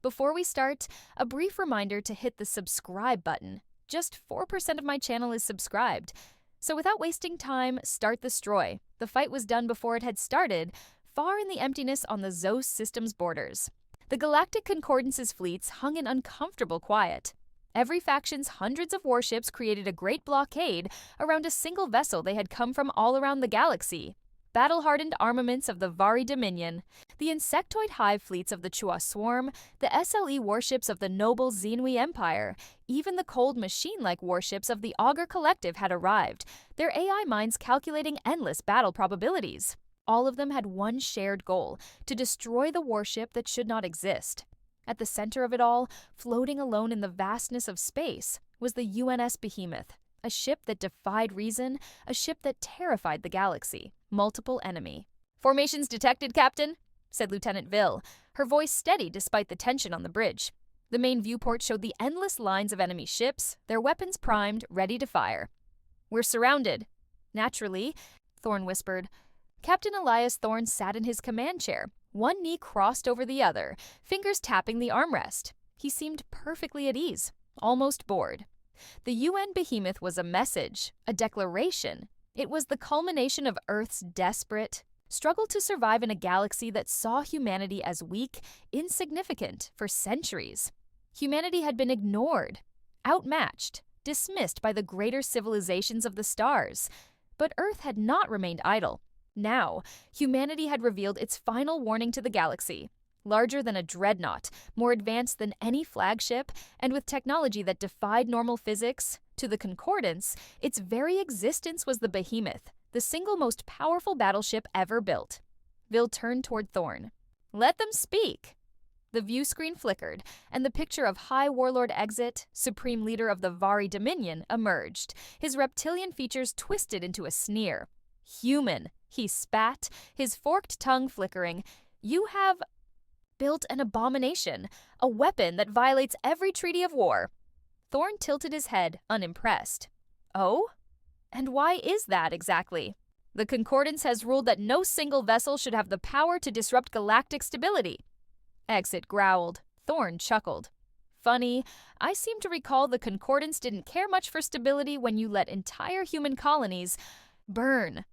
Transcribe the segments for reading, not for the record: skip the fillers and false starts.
Before we start, a brief reminder to hit the subscribe button. Just 4% of my channel is subscribed. So without wasting time, start the destroy. The fight was done before it had started, far in the emptiness on the Zos system's borders. The Galactic Concordance's fleets hung in uncomfortable quiet. Every faction's hundreds of warships created a great blockade around a single vessel they had come from all around the galaxy. Battle-hardened armaments of the Vari Dominion, the insectoid hive fleets of the Chua Swarm, the SLE warships of the noble Xenui Empire, even the cold machine-like warships of the Augur Collective had arrived, their AI minds calculating endless battle probabilities. All of them had one shared goal, to destroy the warship that should not exist. At the center of it all, floating alone in the vastness of space, was the UNS Behemoth, a ship that defied reason, a ship that terrified the galaxy. Multiple enemy. "Formations detected, Captain," said Lieutenant Vil, her voice steady despite the tension on the bridge. The main viewport showed the endless lines of enemy ships, their weapons primed, ready to fire. "We're surrounded." "Naturally," Thorne whispered. Captain Elias Thorne sat in his command chair, one knee crossed over the other, fingers tapping the armrest. He seemed perfectly at ease, almost bored. The UN Behemoth was a message, a declaration. It was the culmination of Earth's desperate struggle to survive in a galaxy that saw humanity as weak, insignificant for centuries. Humanity had been ignored, outmatched, dismissed by the greater civilizations of the stars. But Earth had not remained idle. Now, humanity had revealed its final warning to the galaxy. Larger than a dreadnought, more advanced than any flagship, and with technology that defied normal physics, to the Concordance, its very existence was the Behemoth, the single most powerful battleship ever built. Vil turned toward Thorne. "Let them speak." The view screen flickered, and the picture of High Warlord Exit, supreme leader of the Vari Dominion, emerged, his reptilian features twisted into a sneer. "Human," he spat, his forked tongue flickering. "You have built an abomination, a weapon that violates every treaty of war." Thorne tilted his head, unimpressed. "Oh? And why is that, exactly?" "The Concordance has ruled that no single vessel should have the power to disrupt galactic stability." Exit growled. Thorne chuckled. "Funny, I seem to recall the Concordance didn't care much for stability when you let entire human colonies burn."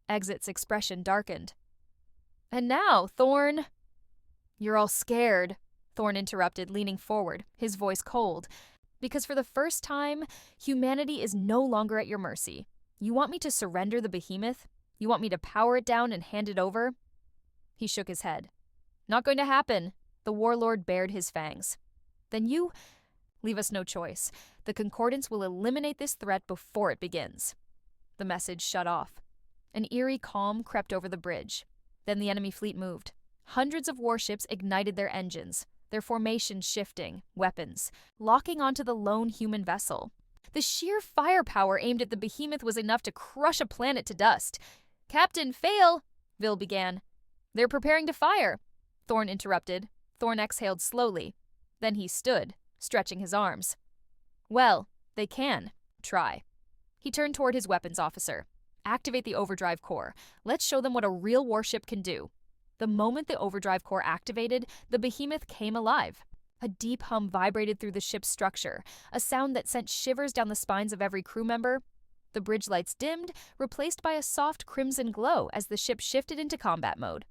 Exit's expression darkened. "And now, Thorne—" "You're all scared," Thorne interrupted, leaning forward, his voice cold. "Because for the first time, humanity is no longer at your mercy. You want me to surrender the Behemoth? You want me to power it down and hand it over?" He shook his head. "Not going to happen." The warlord bared his fangs. "Then you leave us no choice. The Concordance will eliminate this threat before it begins." The message shut off. An eerie calm crept over the bridge. Then the enemy fleet moved. Hundreds of warships ignited their engines, their formations shifting, weapons, locking onto the lone human vessel. The sheer firepower aimed at the Behemoth was enough to crush a planet to dust. "Captain, fail!" Vil began. "They're preparing to fire," Thorne interrupted. Thorne exhaled slowly. Then he stood, stretching his arms. "Well, they can. Try." He turned toward his weapons officer. "Activate the overdrive core. Let's show them what a real warship can do." The moment the overdrive core activated, the Behemoth came alive. A deep hum vibrated through the ship's structure, a sound that sent shivers down the spines of every crew member. The bridge lights dimmed, replaced by a soft crimson glow as the ship shifted into combat mode.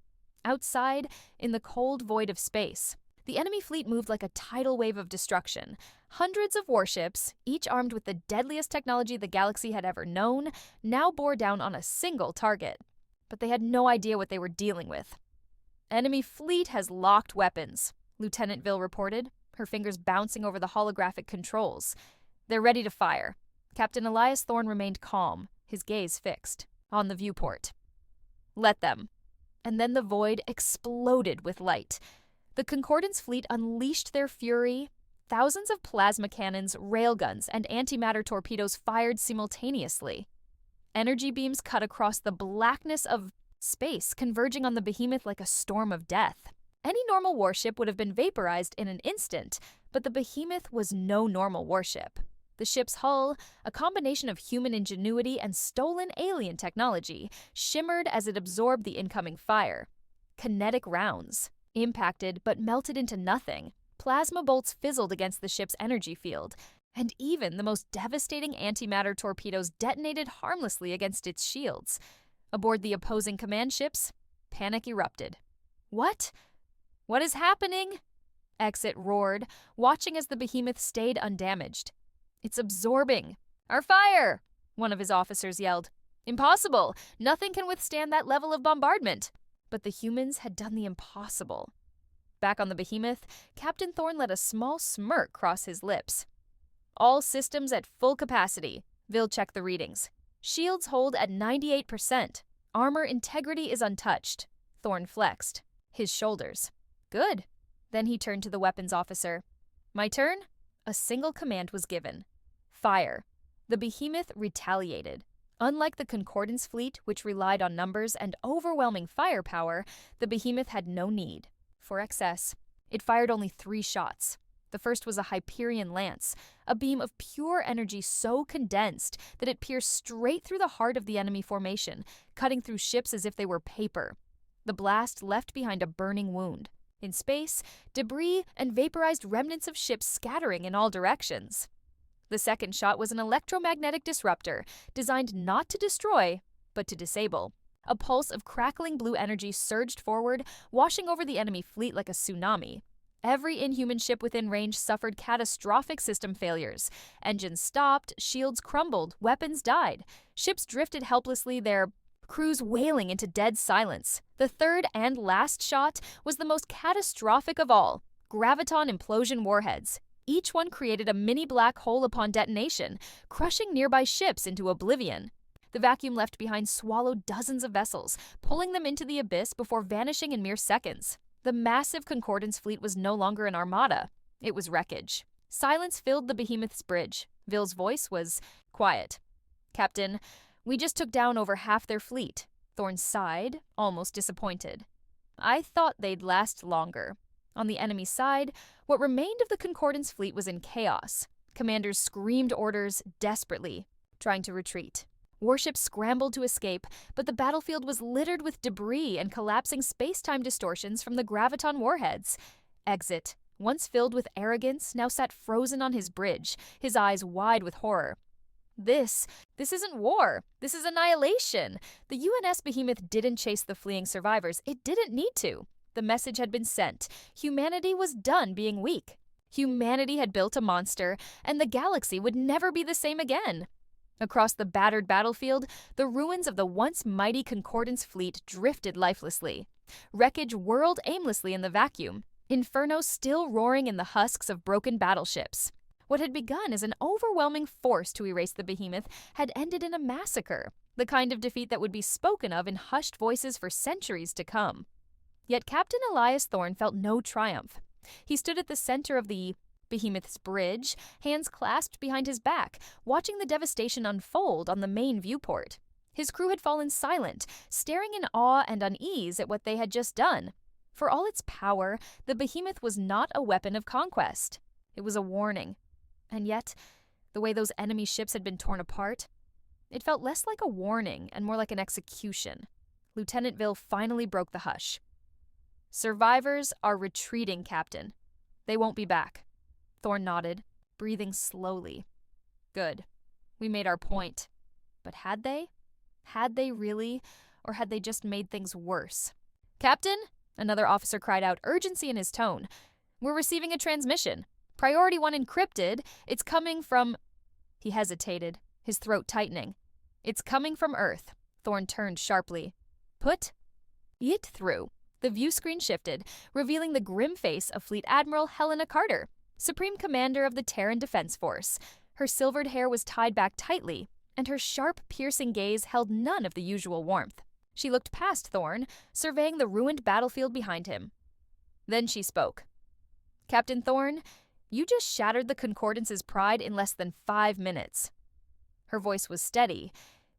Outside, in the cold void of space, the enemy fleet moved like a tidal wave of destruction. Hundreds of warships, each armed with the deadliest technology the galaxy had ever known, now bore down on a single target. But they had no idea what they were dealing with. "Enemy fleet has locked weapons," Lieutenant Vil reported, her fingers bouncing over the holographic controls. "They're ready to fire." Captain Elias Thorne remained calm, his gaze fixed on the viewport. "Let them." And then the void exploded with light. The Concordance fleet unleashed their fury. Thousands of plasma cannons, railguns, and antimatter torpedoes fired simultaneously. Energy beams cut across the blackness of space, converging on the Behemoth like a storm of death. Any normal warship would have been vaporized in an instant, but the Behemoth was no normal warship. The ship's hull, a combination of human ingenuity and stolen alien technology, shimmered as it absorbed the incoming fire. Kinetic rounds, impacted but melted into nothing. Plasma bolts fizzled against the ship's energy field, and even the most devastating antimatter torpedoes detonated harmlessly against its shields. Aboard the opposing command ships, panic erupted. What? What is happening? Exit roared, watching as the behemoth stayed undamaged. It's absorbing. Our fire! One of his officers yelled. Impossible! Nothing can withstand that level of bombardment. But the humans had done the impossible. Back on the behemoth, Captain Thorne let a small smirk cross his lips. All systems at full capacity. Vil checked the readings. Shields hold at 98%. Armor integrity is untouched. Thorne flexed. His shoulders. Good. Then he turned to the weapons officer. My turn? A single command was given. Fire. The behemoth retaliated. Unlike the Concordance fleet, which relied on numbers and overwhelming firepower, the behemoth had no need for excess. It fired only 3 shots. The first was a Hyperion lance, a beam of pure energy so condensed that it pierced straight through the heart of the enemy formation, cutting through ships as if they were paper. The blast left behind a burning wound. In space, debris and vaporized remnants of ships scattering in all directions. The second shot was an electromagnetic disruptor, designed not to destroy, but to disable. A pulse of crackling blue energy surged forward, washing over the enemy fleet like a tsunami. Every Inhuman ship within range suffered catastrophic system failures. Engines stopped, shields crumbled, weapons died. Ships drifted helplessly, their crews wailing into dead silence. The third and last shot was the most catastrophic of all. Graviton implosion warheads. Each one created a mini black hole upon detonation, crushing nearby ships into oblivion. The vacuum left behind swallowed dozens of vessels, pulling them into the abyss before vanishing in mere seconds. The massive Concordance fleet was no longer an armada. It was wreckage. Silence filled the behemoth's bridge. Vil's voice was quiet. Captain, we just took down over half their fleet. Thorne sighed, almost disappointed. I thought they'd last longer. On the enemy side, what remained of the Concordance fleet was in chaos. Commanders screamed orders desperately, trying to retreat. Warships scrambled to escape, but the battlefield was littered with debris and collapsing space-time distortions from the Graviton warheads. Exit, once filled with arrogance, now sat frozen on his bridge, his eyes wide with horror. This isn't war. This is annihilation. The UNS Behemoth didn't chase the fleeing survivors. It didn't need to. The message had been sent. Humanity was done being weak. Humanity had built a monster, and the galaxy would never be the same again. Across the battered battlefield, the ruins of the once mighty Concordance fleet drifted lifelessly. Wreckage whirled aimlessly in the vacuum, inferno still roaring in the husks of broken battleships. What had begun as an overwhelming force to erase the behemoth had ended in a massacre, the kind of defeat that would be spoken of in hushed voices for centuries to come. Yet Captain Elias Thorne felt no triumph. He stood at the center of the behemoth's bridge, hands clasped behind his back, watching the devastation unfold on the main viewport. His crew had fallen silent, staring in awe and unease at what they had just done. For all its power, the behemoth was not a weapon of conquest. It was a warning. And yet, the way those enemy ships had been torn apart, it felt less like a warning and more like an execution. Lieutenant Vil finally broke the hush. Survivors are retreating, Captain. They won't be back. Thorne nodded, breathing slowly. Good. We made our point. But had they? Had they really? Or had they just made things worse? Captain? Another officer cried out, urgency in his tone. We're receiving a transmission. Priority 1 encrypted. It's coming from... He hesitated, his throat tightening. It's coming from Earth. Thorne turned sharply. Put it through. The view screen shifted, revealing the grim face of Fleet Admiral Helena Carter, Supreme Commander of the Terran Defense Force. Her silvered hair was tied back tightly, and her sharp, piercing gaze held none of the usual warmth. She looked past Thorne, surveying the ruined battlefield behind him. Then she spoke. Captain Thorne, you just shattered the Concordance's pride in less than 5 minutes. Her voice was steady,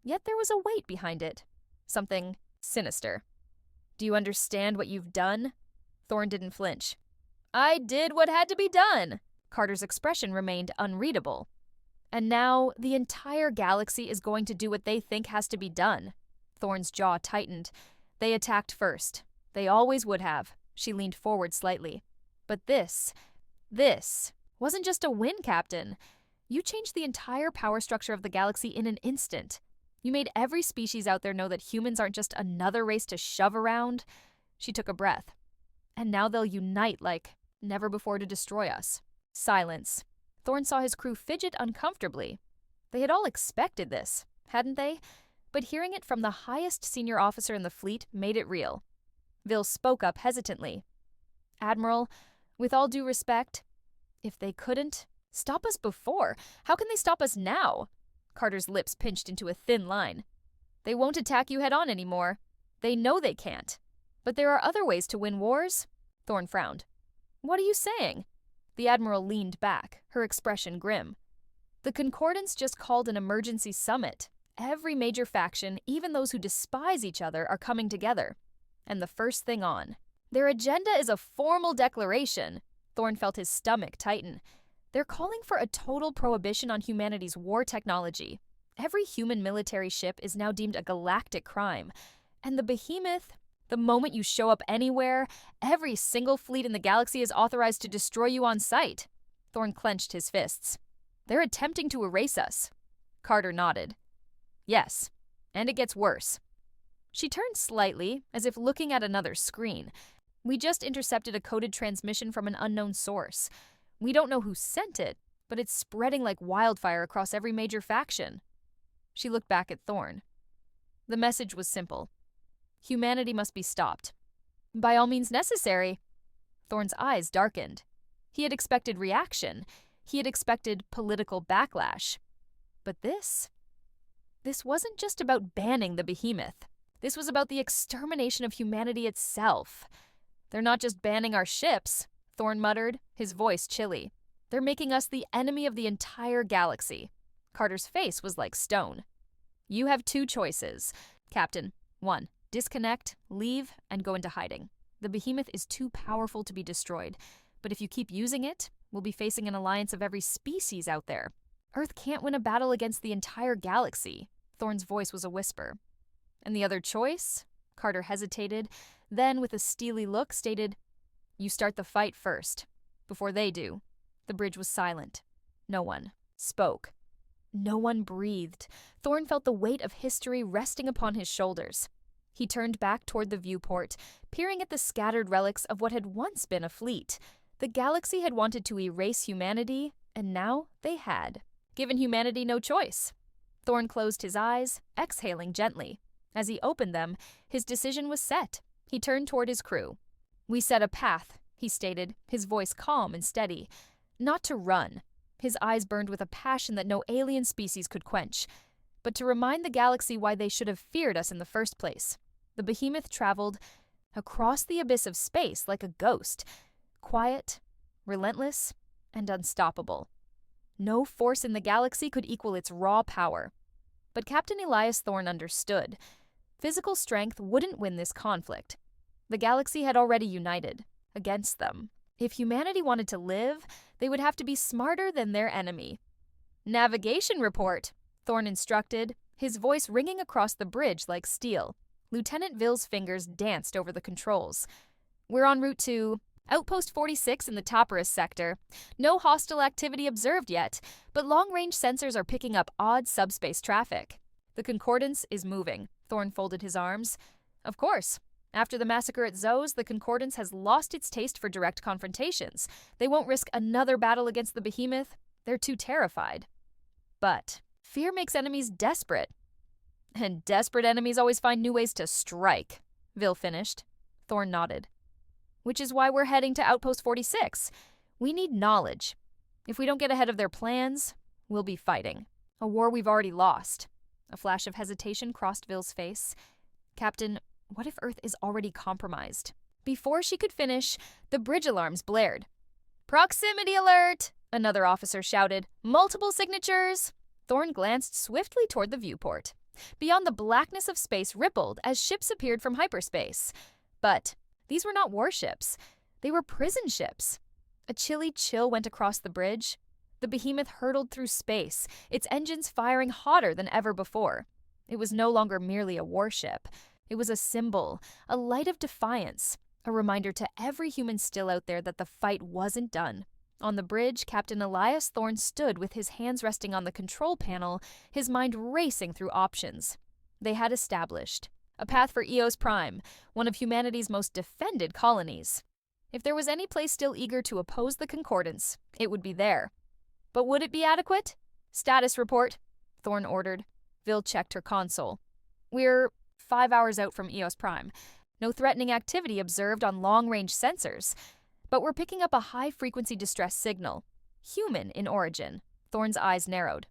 yet there was a weight behind it. Something sinister. Do you understand what you've done? Thorne didn't flinch. I did what had to be done. Carter's expression remained unreadable. And now the entire galaxy is going to do what they think has to be done. Thorne's jaw tightened. They attacked first. They always would have. She leaned forward slightly. But this This wasn't just a win, Captain. You changed the entire power structure of the galaxy in an instant. You made every species out there know that humans aren't just another race to shove around. She took a breath. And now they'll unite like never before to destroy us. Silence. Thorne saw his crew fidget uncomfortably. They had all expected this, hadn't they? But hearing it from the highest senior officer in the fleet made it real. Vil spoke up hesitantly. Admiral, with all due respect, if they couldn't stop us before, how can they stop us now? Carter's lips pinched into a thin line. They won't attack you head-on anymore. They know they can't. But there are other ways to win wars. Thorne frowned. What are you saying? The Admiral leaned back, her expression grim. The Concordance just called an emergency summit. Every major faction, even those who despise each other, are coming together. And the first thing on. Their agenda is a formal declaration. Thorne felt his stomach tighten. They're calling for a total prohibition on humanity's war technology. Every human military ship is now deemed a galactic crime. And the behemoth, the moment you show up anywhere, every single fleet in the galaxy is authorized to destroy you on sight. Thorne clenched his fists. They're attempting to erase us. Carter nodded. Yes, and it gets worse. She turned slightly, as if looking at another screen. We just intercepted a coded transmission from an unknown source. We don't know who sent it, but it's spreading like wildfire across every major faction. She looked back at Thorne. The message was simple. Humanity must be stopped. By all means necessary. Thorne's eyes darkened. He had expected reaction. He had expected political backlash. But this wasn't just about banning the behemoth. This was about the extermination of humanity itself. They're not just banning our ships, Thorne muttered, his voice chilly. They're making us the enemy of the entire galaxy. Carter's face was like stone. You have two choices, Captain. 1. Disconnect, leave, and go into hiding. The behemoth is too powerful to be destroyed, but if you keep using it, we'll be facing an alliance of every species out there. Earth can't win a battle against the entire galaxy. Thorne's voice was a whisper. And the other choice? Carter hesitated, then with a steely look stated, You start the fight first. Before they do. The bridge was silent. No one spoke. No one breathed. Thorne felt the weight of history resting upon his shoulders. He turned back toward the viewport, peering at the scattered relics of what had once been a fleet. The galaxy had wanted to erase humanity, and now they had, given humanity no choice. Thorne closed his eyes, exhaling gently. As he opened them, his decision was set. He turned toward his crew. We set a path, he stated, his voice calm and steady. Not to run. His eyes burned with a passion that no alien species could quench, but to remind the galaxy why they should have feared us in the first place. The behemoth traveled across the abyss of space like a ghost, quiet, relentless, and unstoppable. No force in the galaxy could equal its raw power. But Captain Elias Thorne understood. Physical strength wouldn't win this conflict. The galaxy had already united against them. If humanity wanted to live, they would have to be smarter than their enemy. Navigation report, Thorne instructed, his voice ringing across the bridge like steel. Lieutenant Vil's fingers danced over the controls. We're en route to Outpost 46 in the Topperus sector. No hostile activity observed yet, but long-range sensors are picking up odd subspace traffic. The Concordance is moving. Thorne folded his arms. Of course. After the massacre at Zoe's, the Concordance has lost its taste for direct confrontations. They won't risk another battle against the behemoth. They're too terrified. But fear makes enemies desperate. And desperate enemies always find new ways to strike, Vil finished. Thorne nodded. Which is why we're heading to Outpost 46. We need knowledge. If we don't get ahead of their plans, we'll be fighting. A war we've already lost. A flash of hesitation crossed Vil's face. Captain, what if Earth is already compromised? Before she could finish, the bridge alarms blared. Proximity alert! Another officer shouted. Multiple signatures! Thorne glanced swiftly toward the viewport. Beyond, the blackness of space rippled as ships appeared from hyperspace. But these were not warships. They were prison ships. A chilly chill went across the bridge. The behemoth hurtled through space, its engines firing hotter than ever before. It was no longer merely a warship. It was a symbol, a light of defiance, a reminder to every human still out there that the fight wasn't done. On the bridge, Captain Elias Thorne stood with his hands resting on the control panel, his mind racing through options. They had established a path for Eos Prime, one of humanity's most defended colonies. If there was any place still eager to oppose the Concordance, it would be there. But would it be adequate? Status report, Thorne ordered. Vil checked her console. We're 5 hours out from Eos Prime. No threatening activity observed on long-range sensors. But we're picking up a high-frequency distress signal. Human in origin. Thorne's eyes narrowed.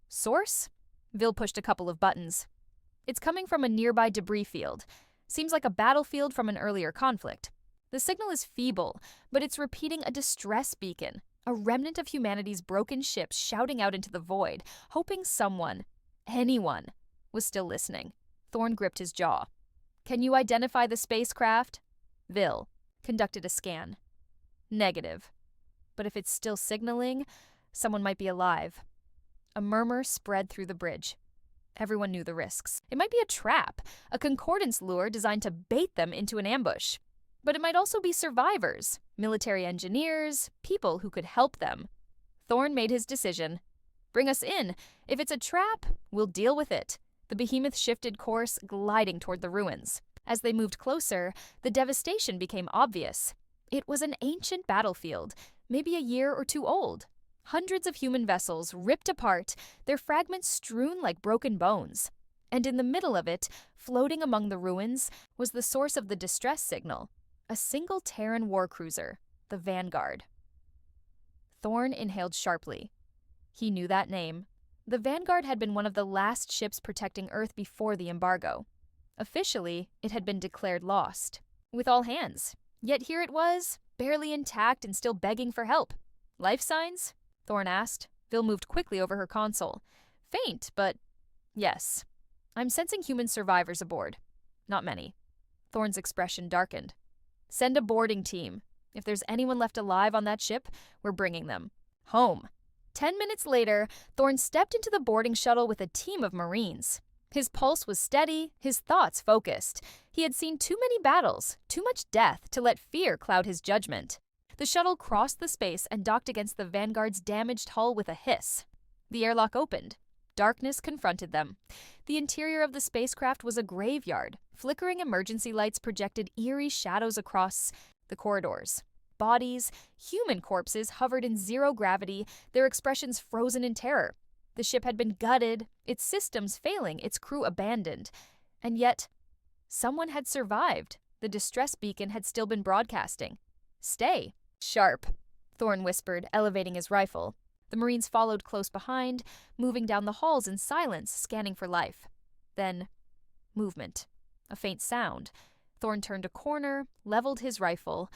Source? Vil pushed a couple of buttons. It's coming from a nearby debris field. Seems like a battlefield from an earlier conflict. The signal is feeble, but it's repeating a distress beacon. A remnant of humanity's broken ships shouting out into the void, hoping someone, anyone, was still listening. Thorne gripped his jaw. Can you identify the spacecraft? Vil conducted a scan. Negative. But if it's still signaling, someone might be alive. A murmur spread through the bridge. Everyone knew the risks. It might be a trap, a concordance lure designed to bait them into an ambush. But it might also be survivors, military engineers, people who could help them. Thorne made his decision. Bring us in. If it's a trap, we'll deal with it. The behemoth shifted course, gliding toward the ruins. As they moved closer, the devastation became obvious. It was an ancient battlefield, maybe a year or two old. Hundreds of human vessels ripped apart, their fragments strewn like broken bones. And in the middle of it, floating among the ruins, was the source of the distress signal. A single Terran warcruiser, the Vanguard. Thorne inhaled sharply. He knew that name. The Vanguard had been one of the last ships protecting Earth before the embargo. Officially, it had been declared lost, with all hands. Yet here it was, barely intact and still begging for help. Life signs? Thorne asked. Vil moved quickly over her console. Faint, but yes. I'm sensing human survivors aboard. Not many. Thorne's expression darkened. Send a boarding team. If there's anyone left alive on that ship, we're bringing them home. 10 minutes later, Thorne stepped into the boarding shuttle with a team of Marines. His pulse was steady, his thoughts focused. He had seen too many battles, too much death to let fear cloud his judgment. The shuttle crossed the space and docked against the Vanguard's damaged hull with a hiss. The airlock opened. Darkness confronted them. The interior of the spacecraft was a graveyard. Flickering emergency lights projected eerie shadows across the corridors. Bodies, human corpses hovered in zero gravity, their expressions frozen in terror. The ship had been gutted, its systems failing, its crew abandoned. And yet, someone had survived. The distress beacon had still been broadcasting. Stay. Sharp, Thorne whispered, elevating his rifle. The Marines followed close behind, moving down the halls in silence, scanning for life. Then, movement. A faint sound. Thorne turned a corner, leveled his rifle,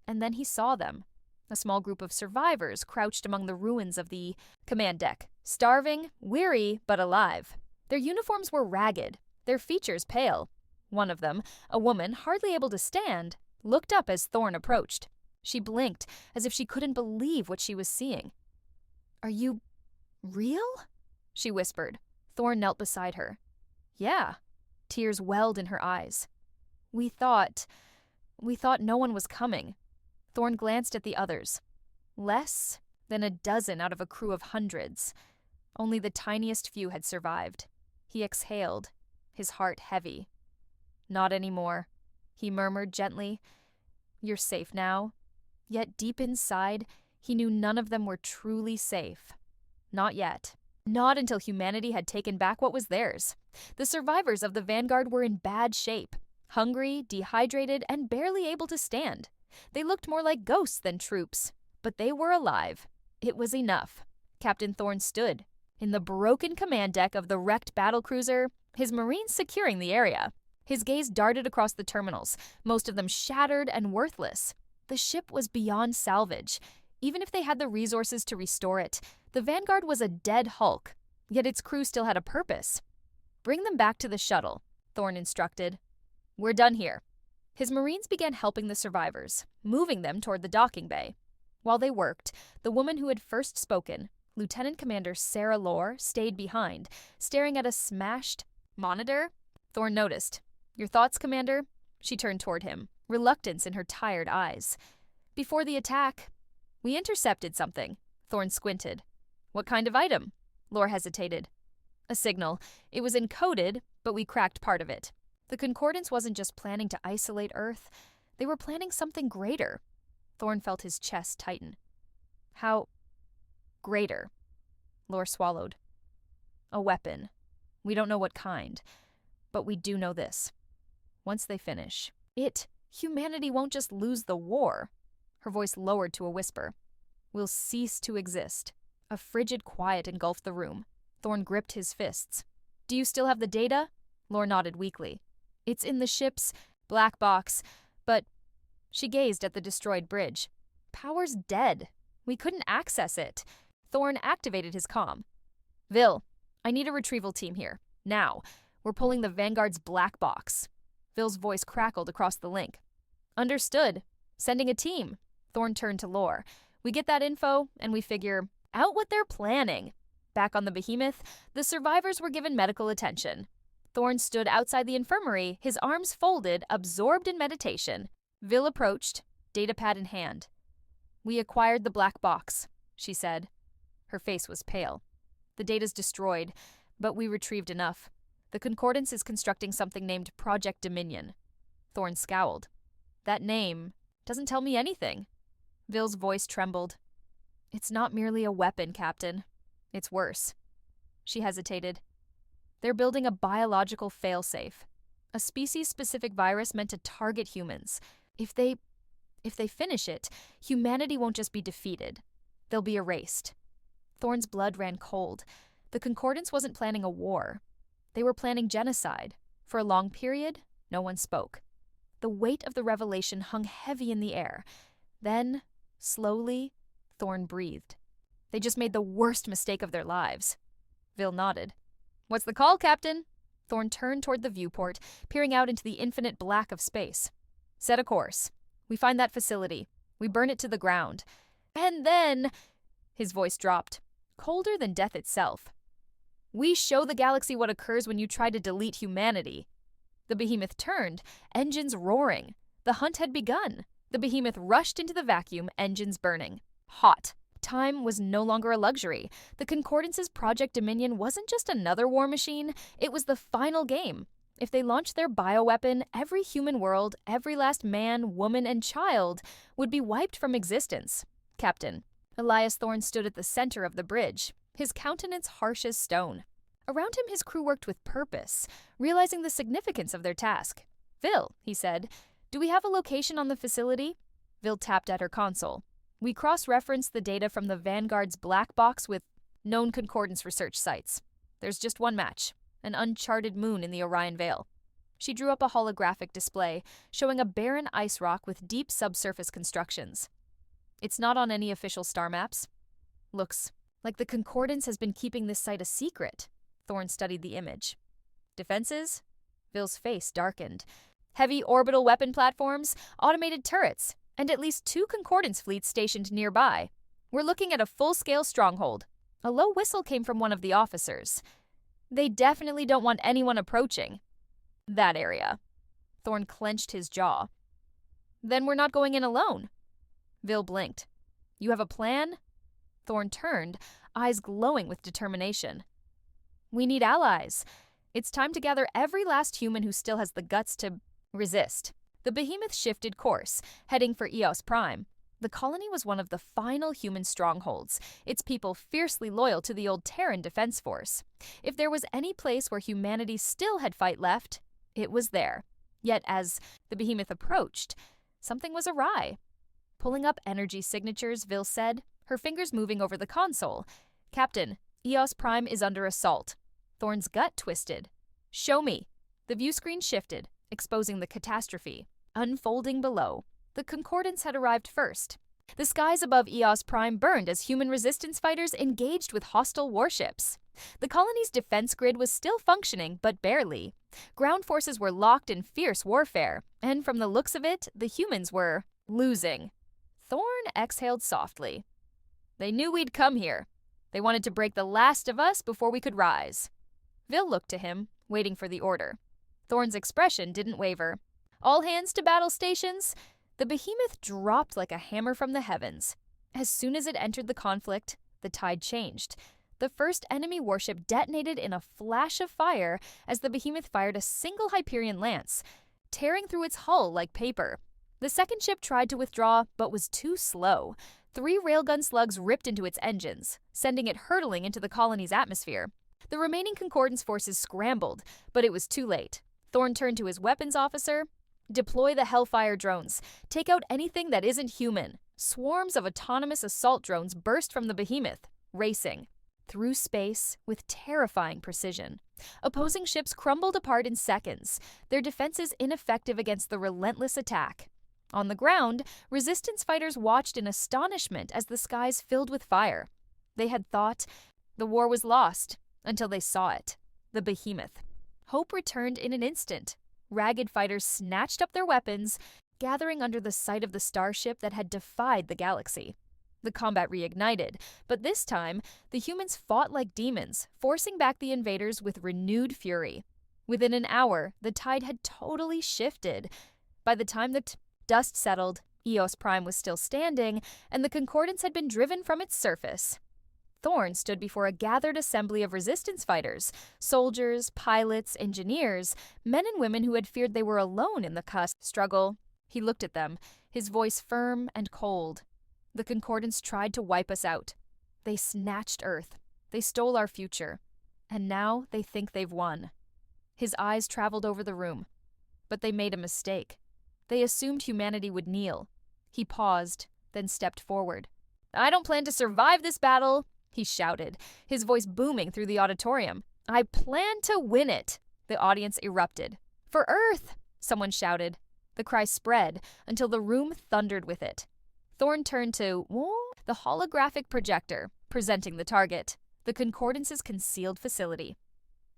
and then he saw them. A small group of survivors crouched among the ruins of the command deck, starving, weary, but alive. Their uniforms were ragged, their features pale. One of them, a woman hardly able to stand, looked up as Thorne approached. She blinked, as if she couldn't believe what she was seeing. Are you real? She whispered. Thorne knelt beside her. Yeah. Tears welled in her eyes. We thought no one was coming. Thorne glanced at the others. Less than a dozen out of a crew of hundreds. Only the tiniest few had survived. He exhaled, his heart heavy. Not anymore, he murmured gently. You're safe now. Yet deep inside, he knew none of them were truly safe. Not yet. Not until humanity had taken back what was theirs. The survivors of the Vanguard were in bad shape. Hungry, dehydrated, and barely able to stand. They looked more like ghosts than troops. But they were alive. It was enough. Captain Thorne stood. In the broken command deck of the wrecked battlecruiser, his Marines securing the area. His gaze darted across the terminals, most of them shattered and worthless. The ship was beyond salvage. Even if they had the resources to restore it, the Vanguard was a dead hulk. Yet its crew still had a purpose. Bring them back to the shuttle, Thorne instructed. We're done here. His Marines began helping the survivors, moving them toward the docking bay. While they worked, the woman who had first spoken, Lieutenant Commander Sarah Lore, stayed behind, staring at a smashed monitor. Thorne noticed. Your thoughts, Commander? She turned toward him, reluctance in her tired eyes. Before the attack, We intercepted something. Thorne squinted. What kind of item? Lore hesitated. A signal. It was encoded, but we cracked part of it. The Concordance wasn't just planning to isolate Earth. They were planning something greater. Thorne felt his chest tighten. How greater? Lore swallowed. A weapon. We don't know what kind. But we do know this. Once they finish, humanity won't just lose the war. Her voice lowered to a whisper. We'll cease to exist. A frigid quiet engulfed the room. Thorne gripped his fists. Do you still have the data? Lore nodded weakly. It's in the ship's black box, but she gazed at the destroyed bridge. Power's dead. We couldn't access it. Thorne activated his comm. Vil, I need a retrieval team here. Now. We're pulling the Vanguard's black box. Vil's voice crackled across the link. Understood. Sending a team. Thorne turned to Lore. We get that info, and we figure out what they're planning. Back on the Behemoth, the survivors were given medical attention. Thorne stood outside the infirmary, his arms folded, absorbed in meditation. Vil approached, datapad in hand. We acquired the black box, she said. Her face was pale. The data's destroyed, but we retrieved enough. The Concordance is constructing something named Project Dominion. Thorne scowled. That name doesn't tell me anything. Vil's voice trembled. It's not merely a weapon, Captain. It's worse. She hesitated. They're building a biological failsafe. A species-specific virus meant to target humans. If they finish it, humanity won't just be defeated. They'll be erased. Thorne's blood ran cold. The Concordance wasn't planning a war. They were planning genocide. For a long period, no one spoke. The weight of the revelation hung heavy in the air. Then, slowly, Thorne breathed. They just made the worst mistake of their lives. Vil nodded. What's the call, Captain? Thorne turned toward the viewport, peering out into the infinite black of space. Set a course. We find that facility. We burn it to the ground. And then... His voice dropped, colder than death itself. We show the galaxy what occurs when you try to delete humanity. The Behemoth turned, engines roaring. The hunt had begun. The Behemoth rushed into the vacuum, engines burning. Hot. Time was no longer a luxury. The Concordance's Project Dominion wasn't just another war machine, it was the final game. If they launched their bioweapon, every human world, every last man, woman, and child would be wiped from existence. Captain. Elias Thorne stood at the center of the bridge, his countenance harsh as stone. Around him his crew worked with purpose, realizing the significance of their task. Vil, he said, do we have a location on the facility? Vil tapped at her console. We cross-referenced the data from the Vanguard's black box with known Concordance research sites. There's just one match, an uncharted moon in the Orion Veil. She drew up a holographic display, showing a barren ice rock with deep subsurface constructions. It's not on any official star maps. Looks like the Concordance has been keeping this site a secret. Thorne studied the image. Defenses? Vil's face darkened. Heavy orbital weapon platforms, automated turrets, and at least 2 Concordance fleets stationed nearby. We're looking at a full-scale stronghold. A low whistle came from one of the officers. They definitely don't want anyone approaching that area. Thorne clenched his jaw. Then we're not going in alone. Vil blinked. You have a plan? Thorne turned, eyes glowing with determination. We need allies. It's time to gather every last human who still has the guts to resist. The Behemoth shifted course, heading for Eos Prime. The colony was one of the final human strongholds, its people fiercely loyal to the old Terran Defense Force. If there was any place where humanity still had fight left, it was there. Yet as the Behemoth approached, something was awry. Pulling up energy signatures, Vil said, her fingers moving over the console. Captain, Eos Prime is under assault. Thorne's gut twisted. Show me. The view screen shifted, exposing the catastrophe. Unfolding below, the Concordance had arrived first. The skies above Eos Prime burned as human resistance fighters engaged with hostile warships. The colony's defense grid was still functioning, but barely. Ground forces were locked in fierce warfare, and from the looks of it, the humans were losing. Thorne exhaled softly. They knew we'd come here. They wanted to break the last of us before we could rise. Vil looked to him, waiting for the order. Thorne's expression didn't waver. All hands to battle stations. The Behemoth dropped like a hammer from the heavens. As soon as it entered the conflict, the tide changed. The first enemy warship detonated in a flash of fire as the behemoth fired a single Hyperion lance, tearing through its hull like paper. The second ship tried to withdraw, but was too slow. 3 railgun slugs ripped into its engines, sending it hurtling into the colony's atmosphere. The remaining Concordance forces scrambled, but it was too late. Thorn turned to his weapons officer. Deploy the Hellfire drones. Take out anything that isn't human. Swarms of autonomous assault drones burst from the behemoth, racing through space with terrifying precision. Opposing ships crumbled apart in seconds, their defenses ineffective against the relentless attack. On the ground, resistance fighters watched in astonishment as the skies filled with fire. They had thought the war was lost until they saw it, the behemoth. Hope returned in an instant. Ragged fighters snatched up their weapons, gathering under the sight of the starship that had defied the galaxy. The combat reignited, but this time, the humans fought like demons, forcing back the invaders with renewed fury. Within an hour, the tide had totally shifted. By the time the dust settled, Eos Prime was still standing, and the Concordance had been driven from its surface. Thorn stood before a gathered assembly of resistance fighters, soldiers, pilots, engineers, men and women who had feared they were alone in the cusp struggle. He looked at them, his voice firm and cold. The Concordance tried to wipe us out. They snatched Earth. They stole our future. And now they think they've won. His eyes traveled over the room. But they made a mistake. They assumed humanity would kneel. He paused, then stepped forward. I don't plan to survive this battle, he shouted, his voice booming through the auditorium. I plan to win it. The audience erupted. For Earth, someone shouted. The cry spread until the room thundered with it. Thorn turned to the holographic projector, presenting the target, the Concordance's concealed facility.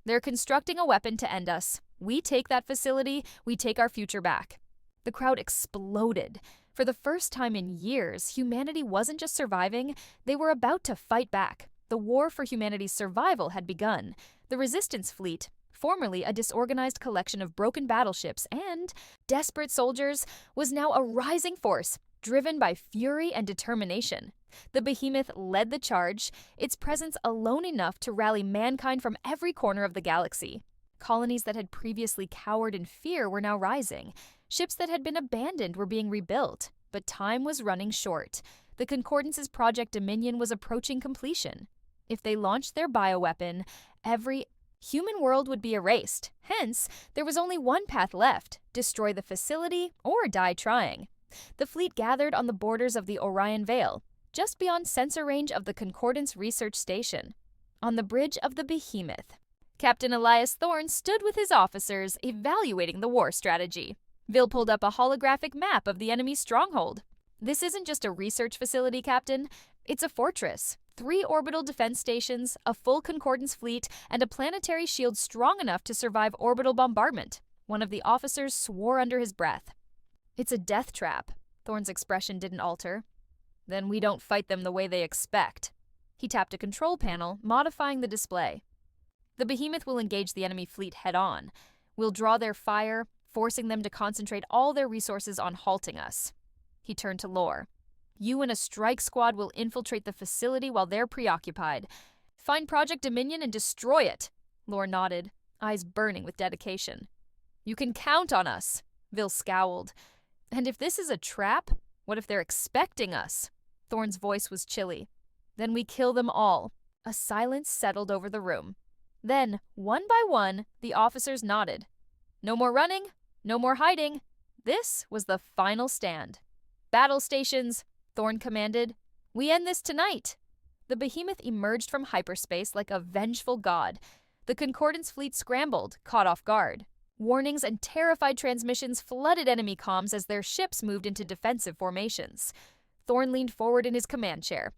They're constructing a weapon to end us. We take that facility, we take our future back. The crowd exploded. For the first time in years, humanity wasn't just surviving, they were about to fight back. The war for humanity's survival had begun. The Resistance Fleet, formerly a disorganized collection of broken battleships and desperate soldiers, was now a rising force, driven by fury and determination. The behemoth led the charge, its presence alone enough to rally mankind from every corner of the galaxy. Colonies that had previously cowered in fear were now rising. Ships that had been abandoned were being rebuilt, but time was running short. The Concordance's Project Dominion was approaching completion. If they launched their bioweapon, every human world would be erased. Hence, there was only one path left: destroy the facility or die trying. The fleet gathered on the borders of the Orion Veil, just beyond sensor range of the Concordance Research Station, on the bridge of the Behemoth. Captain Elias Thorne stood with his officers, evaluating the war strategy. Vil pulled up a holographic map of the enemy's stronghold. This isn't just a research facility, Captain. It's a fortress. 3 orbital defense stations, a full Concordance fleet, and a planetary shield strong enough to survive orbital bombardment. One of the officers swore under his breath. It's a death trap. Thorne's expression didn't alter. Then we don't fight them the way they expect. He tapped a control panel, modifying the display. The Behemoth will engage the enemy fleet head-on. We'll draw their fire, forcing them to concentrate all their resources on halting us. He turned to Lore. You and a strike squad will infiltrate the facility while they're preoccupied. Find Project Dominion and destroy it. Lore nodded, eyes burning with dedication. You can count on us. Vil scowled. And if this is a trap, what if they're expecting us? Thorne's voice was chilly. Then we kill them all. A silence settled over the room. Then, one by one, the officers nodded. No more running, no more hiding. This was the final stand. Battle stations, Thorne commanded. We end this tonight. The Behemoth emerged from hyperspace like a vengeful god. The Concordance fleet scrambled, caught off guard. Warnings and terrified transmissions flooded enemy comms as their ships moved into defensive formations. Thorne leaned forward in his command chair.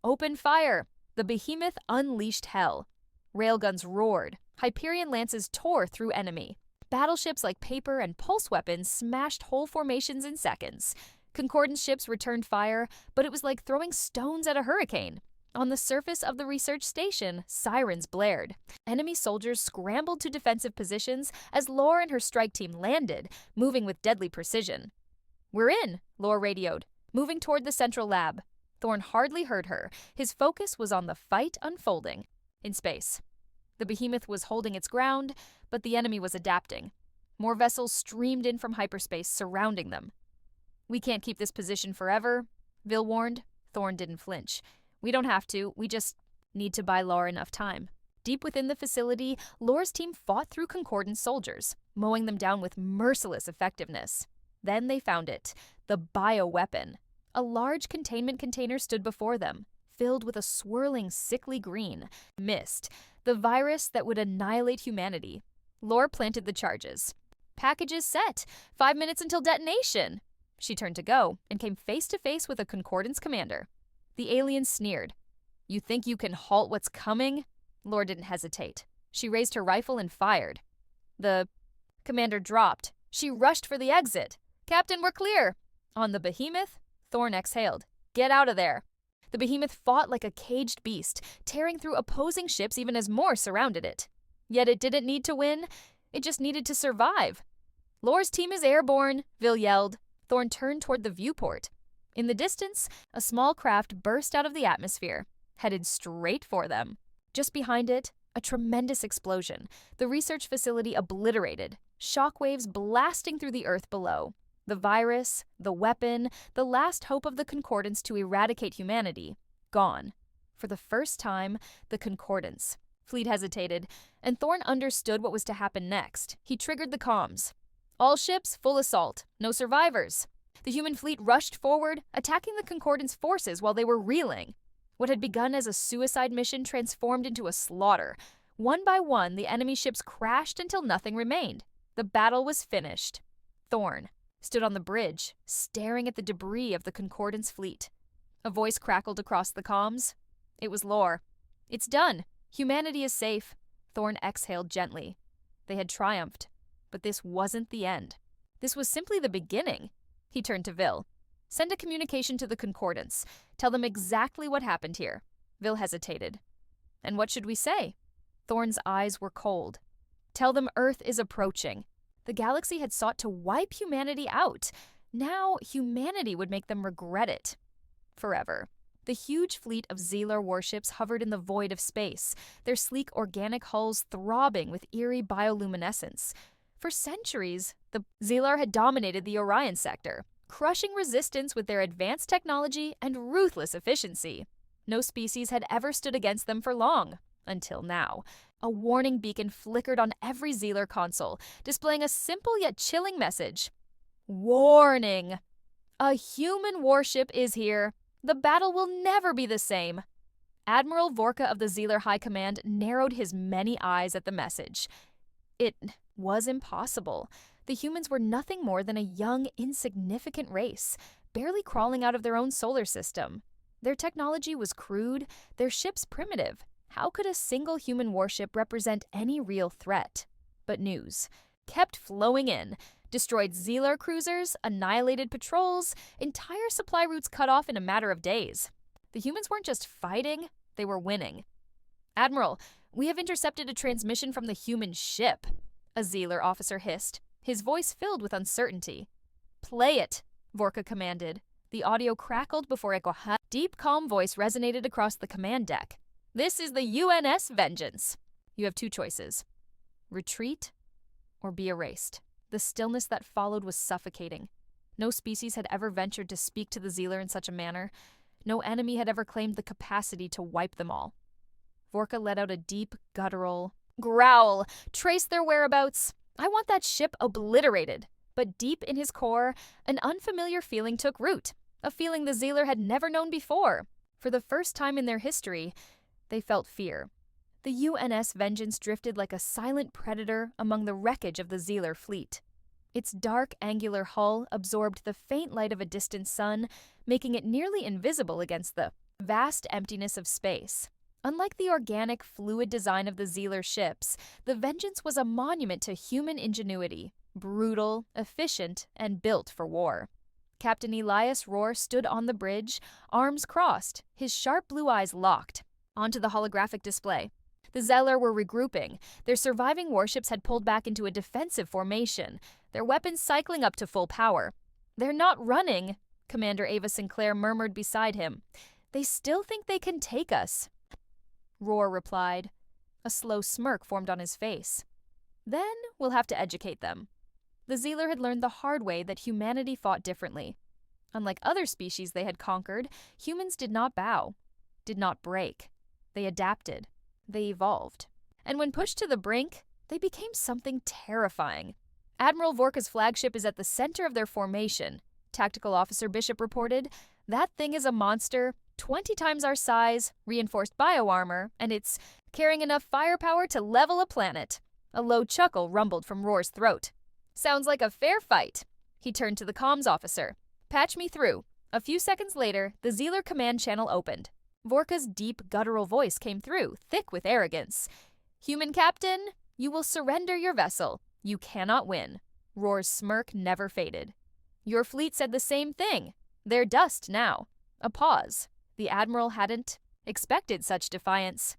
Open fire! The Behemoth unleashed hell. Railguns roared. Hyperion lances tore through enemy. Battleships like paper and pulse weapons smashed whole formations in seconds. Concordance ships returned fire, but it was like throwing stones at a hurricane. On the surface of the research station, sirens blared. Enemy soldiers scrambled to defensive positions as Lore and her strike team landed, moving with deadly precision. We're in, Lore radioed, moving toward the central lab. Thorne hardly heard her. His focus was on the fight unfolding in space. The behemoth was holding its ground, but the enemy was adapting. More vessels streamed in from hyperspace, surrounding them. "We can't keep this position forever," Vil warned. Thorne didn't flinch. "We don't have to. We just need to buy Lore enough time." Deep within the facility, Lore's team fought through Concordance soldiers, mowing them down with merciless effectiveness. Then they found it, the bioweapon. A large containment container stood before them, filled with a swirling, sickly green mist, the virus that would annihilate humanity. Lore planted the charges. "Packages set. 5 minutes until detonation." She turned to go and came face to face with a Concordance commander. The alien sneered. "You think you can halt what's coming?" Lore didn't hesitate. She raised her rifle and fired. The commander dropped. She rushed for the exit. "Captain, we're clear." On the behemoth, Thorne exhaled. "Get out of there." The behemoth fought like a caged beast, tearing through opposing ships even as more surrounded it. Yet it didn't need to win. It just needed to survive. "Lore's team is airborne," Vil yelled. Thorne turned toward the viewport. In the distance, a small craft burst out of the atmosphere, headed straight for them. Just behind it, a tremendous explosion, the research facility obliterated, shockwaves blasting through the earth below. The virus, the weapon, the last hope of the Concordance to eradicate humanity, gone. For the first time, the Concordance. Fleet hesitated, and Thorne understood what was to happen next. He triggered the comms. "All ships, full assault. No survivors." The human fleet rushed forward, attacking the Concordance forces while they were reeling. What had begun as a suicide mission transformed into a slaughter. One by one, the enemy ships crashed until nothing remained. The battle was finished. Thorne stood on the bridge, staring at the debris of the Concordance fleet. A voice crackled across the comms. It was Lore. "It's done. Humanity is safe." Thorne exhaled gently. They had triumphed. But this wasn't the end. This was simply the beginning. He turned to Vil. "Send a communication to the Concordance. Tell them exactly what happened here." Vil hesitated. "And what should we say?" Thorne's eyes were cold. "Tell them Earth is approaching." The galaxy had sought to wipe humanity out. Now humanity would make them regret it. Forever. The huge fleet of Xelar warships hovered in the void of space, their sleek organic hulls throbbing with eerie bioluminescence. For centuries, the Xelar had dominated the Orion sector, crushing resistance with their advanced technology and ruthless efficiency. No species had ever stood against them for long, until now. A warning beacon flickered on every Xelar console, displaying a simple yet chilling message. "Warning! A human warship is here. The battle will never be the same." Admiral Vorka of the Xelar High Command narrowed his many eyes at the message. It was impossible. The humans were nothing more than a young, insignificant race, barely crawling out of their own solar system. Their technology was crude, their ships primitive. How could a single human warship represent any real threat? But news kept flowing in. Destroyed Xelar cruisers, annihilated patrols, entire supply routes cut off in a matter of days. The humans weren't just fighting, they were winning. "Admiral, we have intercepted a transmission from the human ship," a Xelar officer hissed, his voice filled with uncertainty. "Play it," Vorka commanded. The audio crackled before a deep, calm voice resonated across the command deck. "This is the UNS Vengeance. You have two choices. Retreat or be erased." The stillness that followed was suffocating. No species had ever ventured to speak to the Xelar in such a manner. No enemy had ever claimed the capacity to wipe them all. Vorka let out a deep, guttural growl. "Trace their whereabouts. I want that ship obliterated." But deep in his core, an unfamiliar feeling took root, a feeling the Xelar had never known before. For the first time in their history, they felt fear. The UNS Vengeance drifted like a silent predator among the wreckage of the Xelar fleet. Its dark, angular hull absorbed the faint light of a distant sun, making it nearly invisible against the vast emptiness of space. Unlike the organic, fluid design of the Xelar ships, the Vengeance was a monument to human ingenuity, brutal, efficient, and built for war. Captain Elias Rohr stood on the bridge, arms crossed, his sharp blue eyes locked, onto the holographic display. The Xelar were regrouping. Their surviving warships had pulled back into a defensive formation, their weapons cycling up to full power. "They're not running," Commander Ava Sinclair murmured beside him. They still think they can take us, Roar replied. A slow smirk formed on his face. Then we'll have to educate them. The Zealer had learned the hard way that humanity fought differently. Unlike other species they had conquered, humans did not bow, did not break. They adapted. They evolved. And when pushed to the brink, they became something terrifying. Admiral Vorka's flagship is at the center of their formation, Tactical Officer Bishop reported. That thing is a monster, 20 times our size, reinforced bioarmor, and it's carrying enough firepower to level a planet. A low chuckle rumbled from Roar's throat. Sounds like a fair fight. He turned to the comms officer. Patch me through. A few seconds later, the Zealer command channel opened. Vorka's deep, guttural voice came through, thick with arrogance. Human captain, you will surrender your vessel. You cannot win. Roar's smirk never faded. Your fleet said the same thing. They're dust now. A pause. The admiral hadn't expected such defiance.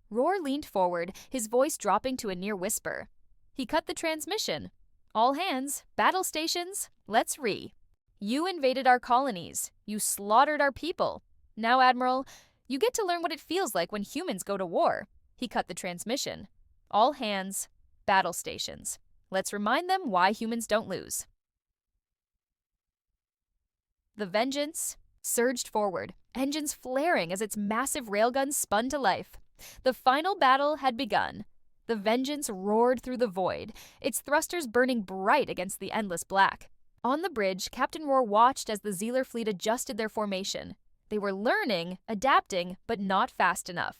Roar leaned forward, his voice dropping to a near whisper. He cut the transmission. All hands, battle stations, let's re. You invaded our colonies. You slaughtered our people. Now, Admiral, you get to learn what it feels like when humans go to war. He cut the transmission. All hands, battle stations. Let's remind them why humans don't lose. The Vengeance surged forward, engines flaring as its massive railguns spun to life. The final battle had begun. The Vengeance roared through the void, its thrusters burning bright against the endless black. On the bridge, Captain Roar watched as the Zealer fleet adjusted their formation. They were learning, adapting, but not fast enough.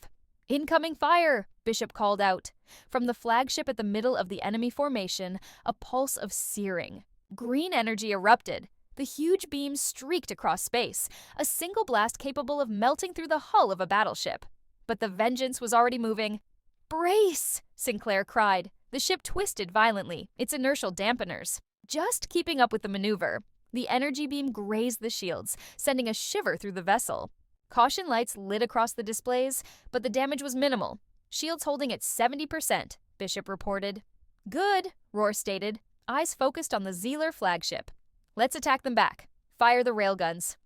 Incoming fire, Bishop called out. From the flagship at the middle of the enemy formation, a pulse of searing. Green energy erupted. The huge beams streaked across space, a single blast capable of melting through the hull of a battleship. But the Vengeance was already moving. Brace! Sinclair cried. The ship twisted violently, its inertial dampeners just keeping up with the maneuver. The energy beam grazed the shields, sending a shiver through the vessel. Caution lights lit across the displays, but the damage was minimal. Shields holding at 70%, Bishop reported. Good, Roar stated, eyes focused on the Zealer flagship. Let's attack them back. Fire the railguns.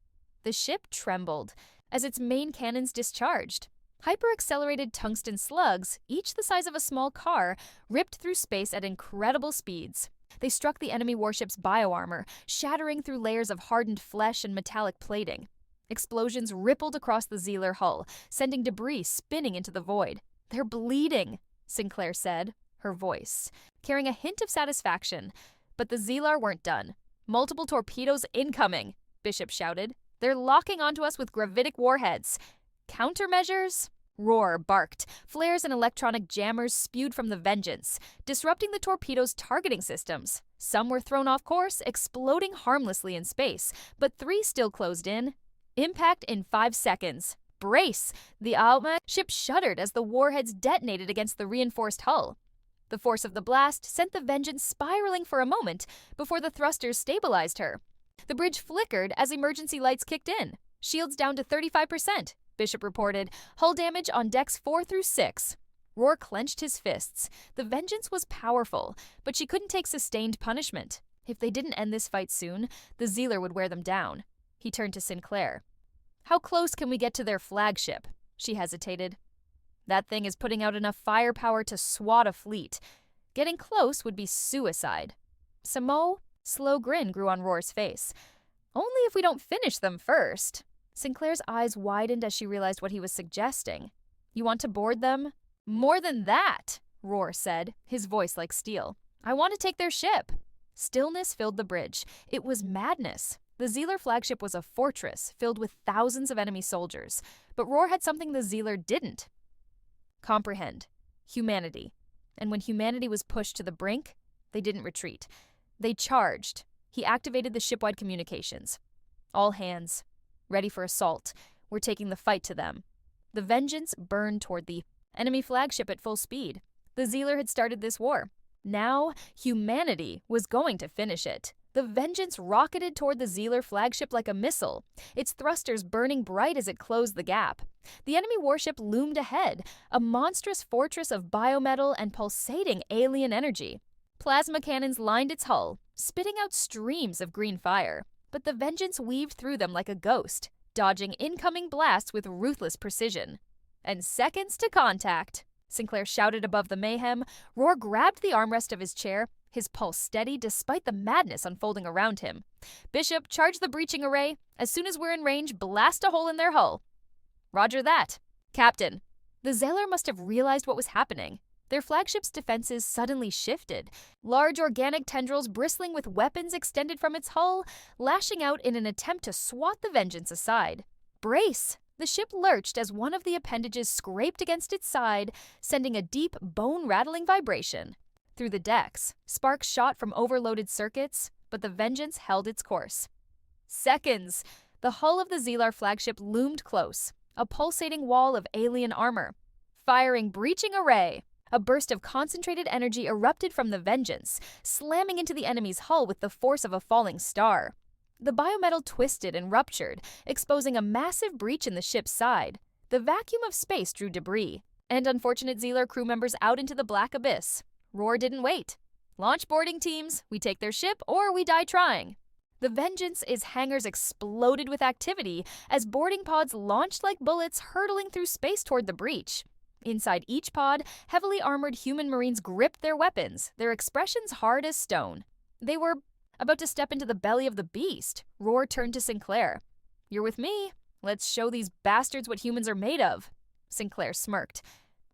The ship trembled as its main cannons discharged. Hyper-accelerated tungsten slugs, each the size of a small car, ripped through space at incredible speeds. They struck the enemy warship's bioarmor, shattering through layers of hardened flesh and metallic plating. Explosions rippled across the Zealer hull, sending debris spinning into the void. They're bleeding, Sinclair said, her voice carrying a hint of satisfaction. But the Zealer weren't done. Multiple torpedoes incoming, Bishop shouted. They're locking onto us with gravitic warheads. Countermeasures? Roar barked. Flares and electronic jammers spewed from the Vengeance, disrupting the torpedoes' targeting systems. Some were thrown off course, exploding harmlessly in space, but 3 still closed in. Impact in 5 seconds. Brace! The Alma ship shuddered as the warheads detonated against the reinforced hull. The force of the blast sent the Vengeance spiraling for a moment before the thrusters stabilized her. The bridge flickered as emergency lights kicked in. Shields down to 35%. Bishop reported. Hull damage on decks 4 through 6. Roar clenched his fists. The Vengeance was powerful, but she couldn't take sustained punishment. If they didn't end this fight soon, the Zealer would wear them down. He turned to Sinclair. How close can we get to their flagship? She hesitated. That thing is putting out enough firepower to swat a fleet. Getting close would be suicide. Samo? Slow grin grew on Roar's face. Only if we don't finish them first. Sinclair's eyes widened as she realized what he was suggesting. You want to board them? More than that, Roar said, his voice like steel. I want to take their ship. Stillness filled the bridge. It was madness. The Zealer flagship was a fortress filled with thousands of enemy soldiers, but Roar had something the Zealer didn't. Comprehend. Humanity. And when humanity was pushed to the brink, they didn't retreat. They charged. He activated the shipwide communications. All hands. Ready for assault. We're taking the fight to them. The Vengeance burned toward the enemy flagship at full speed. The Zealer had started this war. Now, humanity was going to finish it. The Vengeance rocketed toward the Zealer flagship like a missile, its thrusters burning bright as it closed the gap. The enemy warship loomed ahead, a monstrous fortress of biometal and pulsating alien energy. Plasma cannons lined its hull, spitting out streams of green fire. But the Vengeance weaved through them like a ghost, dodging incoming blasts with ruthless precision. And seconds to contact, Sinclair shouted above the mayhem. Roar grabbed the armrest of his chair, his pulse steady despite the madness unfolding around him. Bishop, charge the breaching array. As soon as we're in range, blast a hole in their hull. Roger that. Captain. The Zailer must have realized what was happening. Their flagship's defenses suddenly shifted, large organic tendrils bristling with weapons extended from its hull, lashing out in an attempt to swat the Vengeance aside. Brace! The ship lurched as one of the appendages scraped against its side, sending a deep, bone-rattling vibration. Through the decks, sparks shot from overloaded circuits, but the Vengeance held its course. Seconds! The hull of the Zeelar flagship loomed close, a pulsating wall of alien armor. Firing breaching array! A burst of concentrated energy erupted from the Vengeance, slamming into the enemy's hull with the force of a falling star. The biometal twisted and ruptured, exposing a massive breach in the ship's side. The vacuum of space drew debris, and unfortunate Zeelar crew members out into the black abyss. Roar didn't wait. Launch boarding teams, we take their ship or we die trying. The Vengeance's hangars exploded with activity as boarding pods launched like bullets hurtling through space toward the breach. Inside each pod, heavily armored human marines gripped their weapons, their expressions hard as stone. They were about to step into the belly of the beast. Roar turned to Sinclair. You're with me. Let's show these bastards what humans are made of. Sinclair smirked.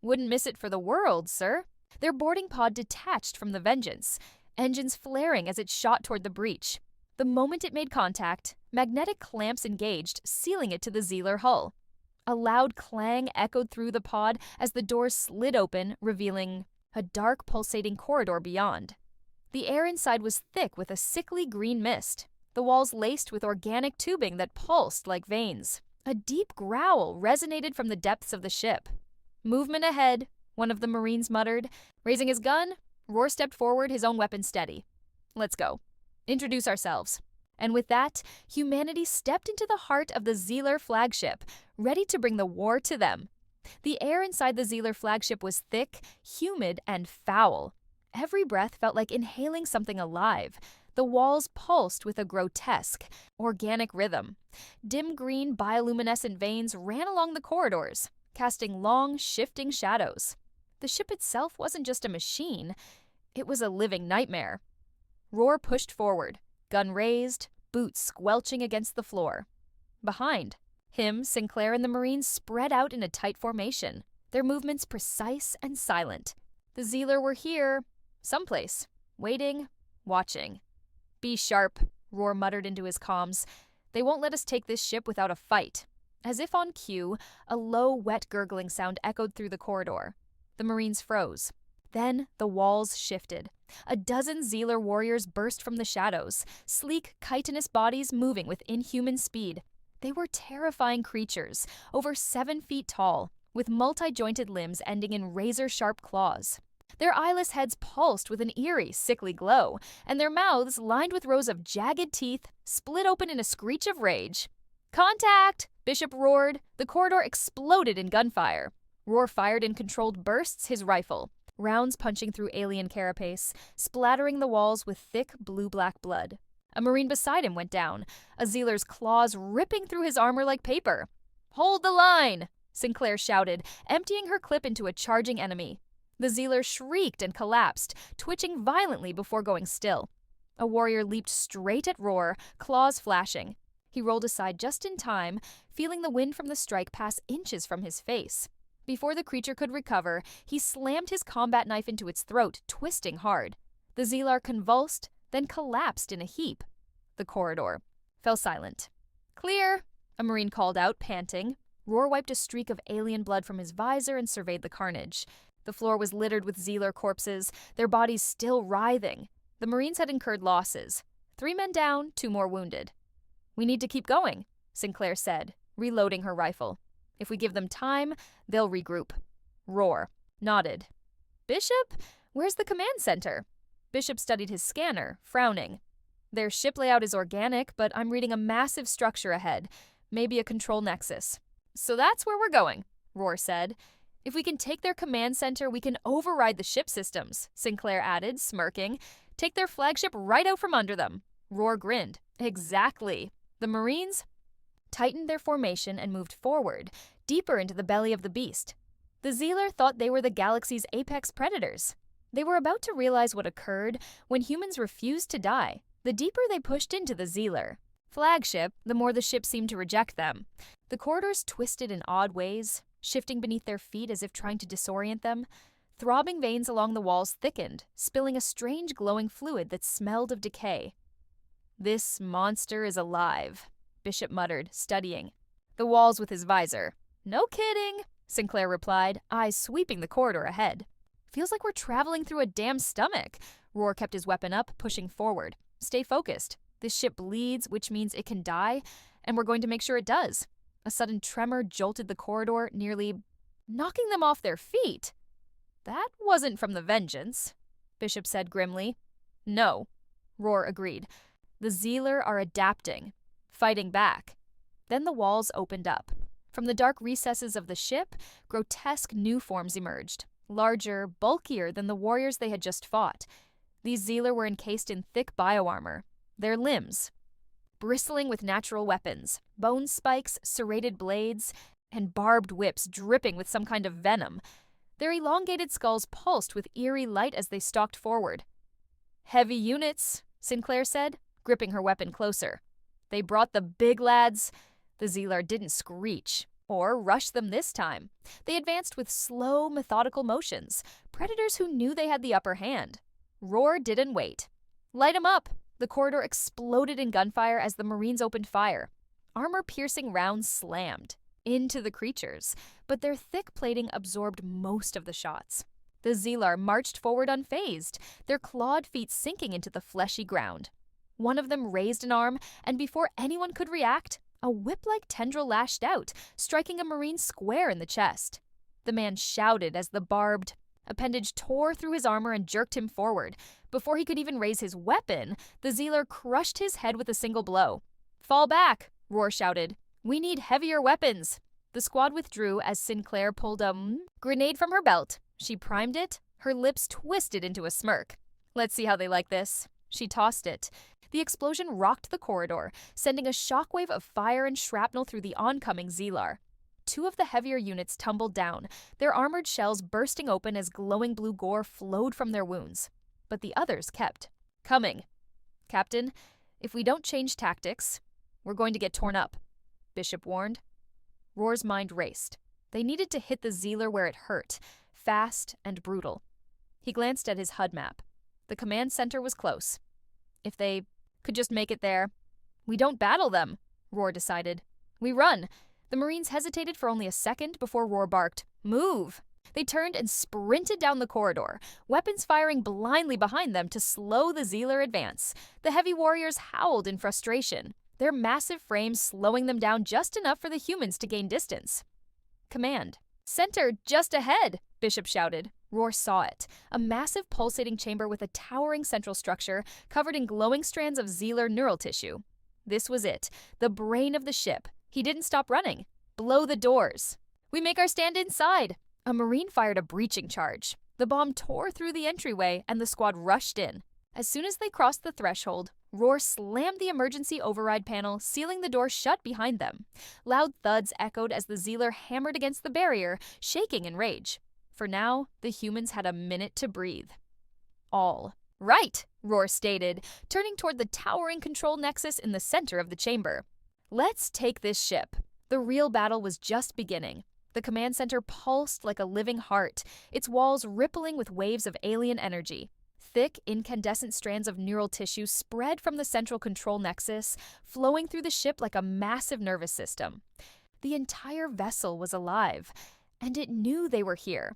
Wouldn't miss it for the world, sir. Their boarding pod detached from the Vengeance, engines flaring as it shot toward the breach. The moment it made contact, magnetic clamps engaged, sealing it to the Zeelar hull. A loud clang echoed through the pod as the doors slid open, revealing a dark, pulsating corridor beyond. The air inside was thick with a sickly green mist, the walls laced with organic tubing that pulsed like veins. A deep growl resonated from the depths of the ship. Movement ahead, one of the Marines muttered. Raising his gun, Roar stepped forward, his own weapon steady. Let's go. Introduce ourselves. And with that, humanity stepped into the heart of the Zeelar flagship, ready to bring the war to them. The air inside the Zeelar flagship was thick, humid, and foul. Every breath felt like inhaling something alive. The walls pulsed with a grotesque, organic rhythm. Dim green bioluminescent veins ran along the corridors, casting long, shifting shadows. The ship itself wasn't just a machine, it was a living nightmare. Roar pushed forward, gun raised, boots squelching against the floor. Behind him, Sinclair and the Marines spread out in a tight formation, their movements precise and silent. The Zeelar were here, someplace, waiting, watching. Be sharp, Roar muttered into his comms. They won't let us take this ship without a fight. As if on cue, a low, wet gurgling sound echoed through the corridor. The Marines froze. Then the walls shifted. A dozen Zeelar warriors burst from the shadows, sleek, chitinous bodies moving with inhuman speed. They were terrifying creatures, over 7 feet tall, with multi-jointed limbs ending in razor-sharp claws. Their eyeless heads pulsed with an eerie, sickly glow, and their mouths, lined with rows of jagged teeth, split open in a screech of rage. Contact! Bishop roared. The corridor exploded in gunfire. Roar fired in controlled bursts his rifle, rounds punching through alien carapace, splattering the walls with thick blue-black blood. A Marine beside him went down, a Zeelar's claws ripping through his armor like paper. Hold the line! Sinclair shouted, emptying her clip into a charging enemy. The Zeelar shrieked and collapsed, twitching violently before going still. A warrior leaped straight at Roar, claws flashing. He rolled aside just in time, feeling the wind from the strike pass inches from his face. Before the creature could recover, he slammed his combat knife into its throat, twisting hard. The Zeelar convulsed, then collapsed in a heap. The corridor fell silent. Clear, a Marine called out, panting. Roar wiped a streak of alien blood from his visor and surveyed the carnage. The floor was littered with Zeelar corpses, their bodies still writhing. The Marines had incurred losses. 3 men down, 2 more wounded. We need to keep going, Sinclair said, reloading her rifle. If we give them time, they'll regroup. Roar nodded. Bishop? Where's the command center? Bishop studied his scanner, frowning. Their ship layout is organic, but I'm reading a massive structure ahead, maybe a control nexus. So that's where we're going, Roar said. If we can take their command center, we can override the ship systems, Sinclair added, smirking. Take their flagship right out from under them. Roar grinned. Exactly. The Marines? tightened their formation and moved forward, deeper into the belly of the beast. The Zealer thought they were the galaxy's apex predators. They were about to realize what occurred when humans refused to die, the deeper they pushed into the Zealer. Flagship, the more the ship seemed to reject them. The corridors twisted in odd ways, shifting beneath their feet as if trying to disorient them. Throbbing veins along the walls thickened, spilling a strange glowing fluid that smelled of decay. "This monster is alive," Bishop muttered, studying the walls with his visor. "No kidding," Sinclair replied, eyes sweeping the corridor ahead. "Feels like we're traveling through a damn stomach." Roar kept his weapon up, pushing forward. "Stay focused. This ship bleeds, which means it can die, and we're going to make sure it does." A sudden tremor jolted the corridor, nearly knocking them off their feet. "That wasn't from the Vengeance," Bishop said grimly. "No," Roar agreed. "The Zealer are adapting, fighting back." Then the walls opened up. From the dark recesses of the ship, grotesque new forms emerged, larger, bulkier than the warriors they had just fought. These Zealer were encased in thick bioarmor, their limbs bristling with natural weapons, bone spikes, serrated blades, and barbed whips dripping with some kind of venom. Their elongated skulls pulsed with eerie light as they stalked forward. "Heavy units," Sinclair said, gripping her weapon closer. "They brought the big lads." The Zealer didn't screech or rush them this time. They advanced with slow, methodical motions, predators who knew they had the upper hand. Roar didn't wait. "Light 'em up!" The corridor exploded in gunfire as the Marines opened fire. Armor-piercing rounds slammed into the creatures, but their thick plating absorbed most of the shots. The Zealar marched forward unfazed, their clawed feet sinking into the fleshy ground. One of them raised an arm, and before anyone could react, a whip-like tendril lashed out, striking a Marine square in the chest. The man shouted as the barbed appendage tore through his armor and jerked him forward. Before he could even raise his weapon, the Zealer crushed his head with a single blow. "Fall back!" Roar shouted. "We need heavier weapons." The squad withdrew as Sinclair pulled a grenade from her belt. She primed it, her lips twisted into a smirk. "Let's see how they like this." She tossed it. The explosion rocked the corridor, sending a shockwave of fire and shrapnel through the oncoming Zealar. Two of the heavier units tumbled down, their armored shells bursting open as glowing blue gore flowed from their wounds. But the others kept coming. "Captain, if we don't change tactics, we're going to get torn up," Bishop warned. Roar's mind raced. They needed to hit the Zealer where it hurt, fast and brutal. He glanced at his HUD map. The command center was close. If they could just make it there. "We don't battle them," Roar decided. "We run." The Marines hesitated for only a second before Roar barked, "Move!" They turned and sprinted down the corridor, weapons firing blindly behind them to slow the Zealer advance. The heavy warriors howled in frustration, their massive frames slowing them down just enough for the humans to gain distance. "Command. Center just ahead," Bishop shouted. Roar saw it, a massive pulsating chamber with a towering central structure covered in glowing strands of Zealer neural tissue. This was it, the brain of the ship. He didn't stop running. "Blow the doors." "We make our stand inside." A Marine fired a breaching charge. The bomb tore through the entryway, and the squad rushed in. As soon as they crossed the threshold, Roar slammed the emergency override panel, sealing the door shut behind them. Loud thuds echoed as the Zealer hammered against the barrier, shaking in rage. For now, the humans had a minute to breathe. "All right," Roar stated, turning toward the towering control nexus in the center of the chamber. "Let's take this ship." The real battle was just beginning. The command center pulsed like a living heart, its walls rippling with waves of alien energy. Thick, incandescent strands of neural tissue spread from the central control nexus, flowing through the ship like a massive nervous system. The entire vessel was alive, and it knew they were here.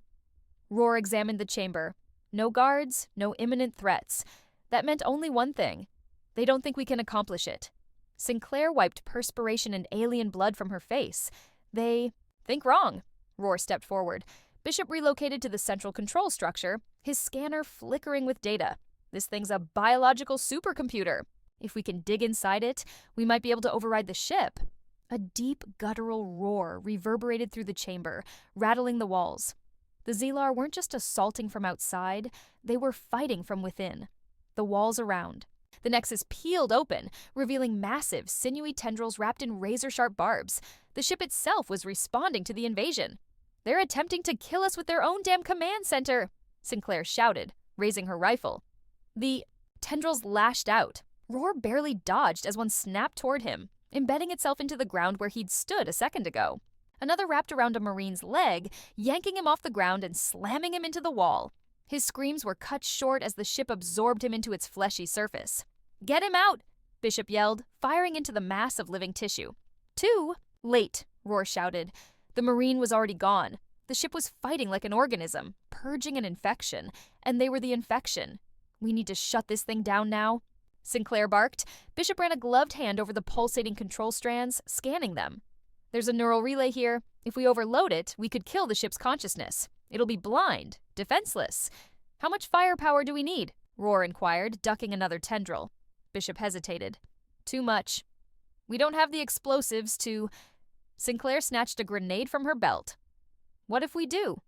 Roar examined the chamber. No guards, no imminent threats. That meant only one thing. They don't think we can accomplish it. Sinclair wiped perspiration and alien blood from her face. They think wrong. Roar stepped forward. Bishop relocated to the central control structure, his scanner flickering with data. "This thing's a biological supercomputer. If we can dig inside it, we might be able to override the ship." A deep, guttural roar reverberated through the chamber, rattling the walls. The Zealar weren't just assaulting from outside, they were fighting from within. The walls around, The Nexus peeled open, revealing massive, sinewy tendrils wrapped in razor-sharp barbs. The ship itself was responding to the invasion. "They're attempting to kill us with their own damn command center," Sinclair shouted, raising her rifle. The tendrils lashed out. Roar barely dodged as one snapped toward him, embedding itself into the ground where he'd stood a second ago. Another wrapped around a Marine's leg, yanking him off the ground and slamming him into the wall. His screams were cut short as the ship absorbed him into its fleshy surface. "Get him out!" Bishop yelled, firing into the mass of living tissue. "Too late," Roar shouted. The Marine was already gone. The ship was fighting like an organism, purging an infection, and they were the infection. "We need to shut this thing down now," Sinclair barked. Bishop ran a gloved hand over the pulsating control strands, scanning them. "There's a neural relay here. If we overload it, we could kill the ship's consciousness. It'll be blind, defenseless." "How much firepower do we need?" Roar inquired, ducking another tendril. Bishop hesitated. "Too much. We don't have the explosives to—" Sinclair snatched a grenade from her belt. "What if we do?"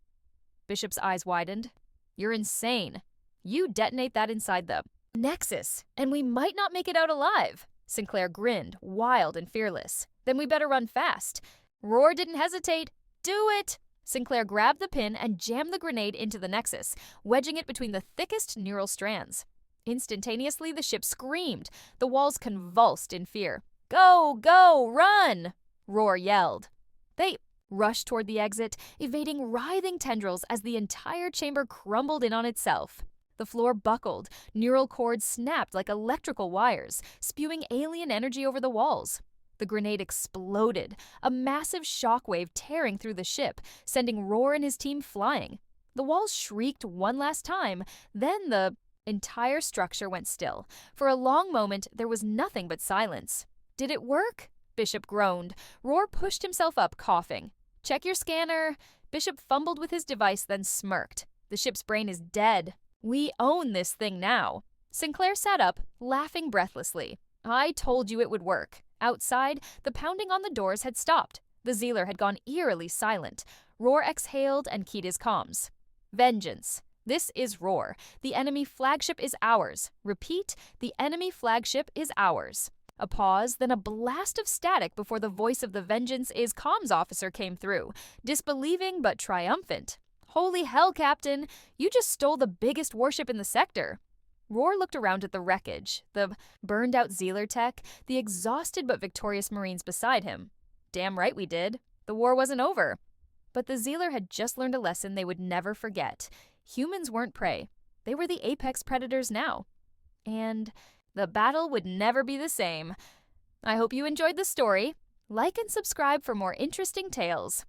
Bishop's eyes widened. "You're insane. You detonate that inside the Nexus, and we might not make it out alive." Sinclair grinned, wild and fearless. "Then we better run fast." Roar didn't hesitate. "Do it!" Sinclair grabbed the pin and jammed the grenade into the Nexus, wedging it between the thickest neural strands. Instantaneously, the ship screamed. The walls convulsed in fear. "Go! Go! Run!" Roar yelled. They rushed toward the exit, evading writhing tendrils as the entire chamber crumbled in on itself. The floor buckled, neural cords snapped like electrical wires, spewing alien energy over the walls. The grenade exploded, a massive shockwave tearing through the ship, sending Roar and his team flying. The walls shrieked one last time, then the entire structure went still. For a long moment, there was nothing but silence. "Did it work?" Bishop groaned. Roar pushed himself up, coughing. "Check your scanner." Bishop fumbled with his device, then smirked. "The ship's brain is dead. We own this thing now." Sinclair sat up, laughing breathlessly. "I told you it would work." Outside, the pounding on the doors had stopped. The Zealer had gone eerily silent. Roar exhaled and keyed his comms. "Vengeance. This is Roar. The enemy flagship is ours. Repeat, the enemy flagship is ours." A pause, then a blast of static before the voice of the Vengeance is comms officer came through, disbelieving but triumphant. "Holy hell, Captain! You just stole the biggest warship in the sector." Roar looked around at the wreckage, the burned-out Zealer tech, the exhausted but victorious Marines beside him. "Damn right we did. The war wasn't over." But the Zealer had just learned a lesson they would never forget. Humans weren't prey. They were the apex predators now. And the battle would never be the same. I hope you enjoyed the story. Like and subscribe for more interesting tales.